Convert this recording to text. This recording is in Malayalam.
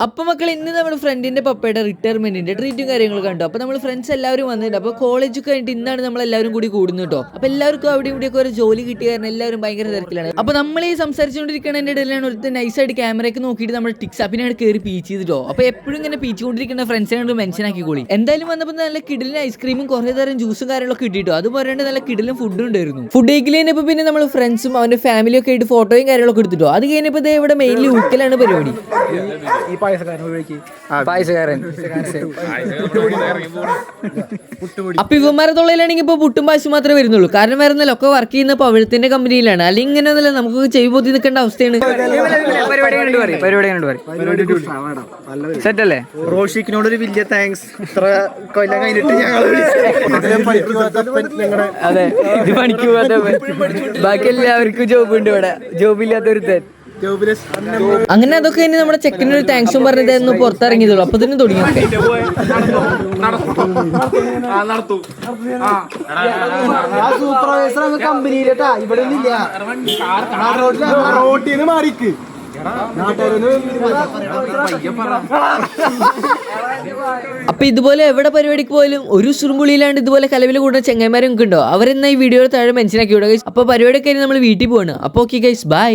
അപ്പൊ മക്കൾ ഇന്ന് നമ്മുടെ ഫ്രണ്ടിന്റെ പപ്പയുടെ റിട്ടയർമെന്റിന്റെ ട്രീറ്റും കാര്യങ്ങളും കണ്ടു. അപ്പൊ നമ്മൾ ഫ്രണ്ട്സ് എല്ലാവരും വന്നിട്ടുണ്ട്. അപ്പൊ കോളേജ് കഴിഞ്ഞിട്ട് ഇന്നാണ് നമ്മൾ എല്ലാവരും കൂടി കൂടുന്നു കേട്ടോ. അപ്പൊ എല്ലാവർക്കും അവിടെ ഇവിടെയൊക്കെ ഒരു ജോലി കിട്ടിയ കാരണം എല്ലാവരും ഭയങ്കര തിരക്കിലാണ്. അപ്പൊ നമ്മൾ ഈ സംസാരിച്ചുകൊണ്ടിരിക്കുന്നതിന്റെ ഇടയിലാണ് ഒരു നൈസായിട്ട് ക്യാമറയ്ക്ക് നോക്കിയിട്ട് നമ്മൾ ടിക്സാപ്പിനാണ് കയറി പീച്ച് ചെയ്തിട്ടോ. അപ്പൊ എപ്പോഴും ഇങ്ങനെ പീച്ചുകൊണ്ടിരിക്കുന്ന ഫ്രണ്ട്സിനെ കണ്ട് മെൻഷൻ ആക്കിക്കോളി. എന്തായാലും വന്നപ്പോൾ നല്ല കിടിലും ഐസ്ക്രീമും കുറേ തരം ജ്യൂസും കാര്യങ്ങളൊക്കെ കിട്ടിട്ടോ. അത് പോരാണ്ട് നല്ല കിടിലും ഫുഡും ഉണ്ടായിരുന്നു. ഫുഡ് കഴിക്കലിനപ്പോൾ പിന്നെ നമ്മൾ ഫ്രണ്ട്സും അവന്റെ ഫാമിലിയും ഒക്കെ ആയിട്ട് ഫോട്ടോയും കാര്യങ്ങളൊക്കെ എടുത്തിട്ടോ. അത് കഴിഞ്ഞപ്പോൾ ഇവിടെ മെയിൻലി ഊക്കലാണ് പരിപാടി. അപ്പൊ ഇവന്മാരെ തൊള്ളയിലാണെങ്കിൽ ഇപ്പൊ പുട്ടും പാശും മാത്രമേ വരുന്നുള്ളൂ. കാരണം വേറെ ഒക്കെ വർക്ക് ചെയ്യുന്ന പവിഴത്തിന്റെ കമ്പനിയിലാണ്. അല്ലെങ്കിൽ ഇങ്ങനെ ഒന്നല്ല നമുക്ക് ചെവി പൊത്തി നിൽക്കേണ്ട അവസ്ഥയാണ്. സെറ്റല്ലേ? റോഷിക്കിനോട് ഒരു വലിയ താങ്ക്സ്. ഇത്ര കൊല്ലം കഴിഞ്ഞിട്ട് അതെ, ഇത് പണിക്ക് പോകാത്ത ബാക്കി എല്ലാവർക്കും ജോബ് ഉണ്ട് ഇവിടെ. ജോബില്ലാത്തൊരു അങ്ങനെ അതൊക്കെ ഇനി നമ്മുടെ ചെക്കനൊരു താങ്ക്സും പറഞ്ഞിട്ടായിരുന്നു പുറത്തിറങ്ങിയതുള്ളൂ. അപ്പൊ തന്നെ തുടങ്ങി. കമ്പനിയിലേട്ടാ ഇവിടെ മാറിക്ക്. അപ്പൊ ഇതുപോലെ എവിടെ പരിപാടിക്ക് പോയാലും ഒരു സുറുമ്പുളിയിലാണ്ട് ഇതുപോലെ കലവിൽ കൂടുന്ന ചെങ്ങന്മാരും ഉണ്ടോ. അവരെന്നാ ഈ വീഡിയോയിൽ താഴെ മെൻഷൻ ആക്കി വിടുക. അപ്പൊ പരിപാടിയൊക്കെ നമ്മൾ വീട്ടിൽ പോവാണ്. അപ്പൊ ഓക്കെ ഗൈസ്, ബൈ.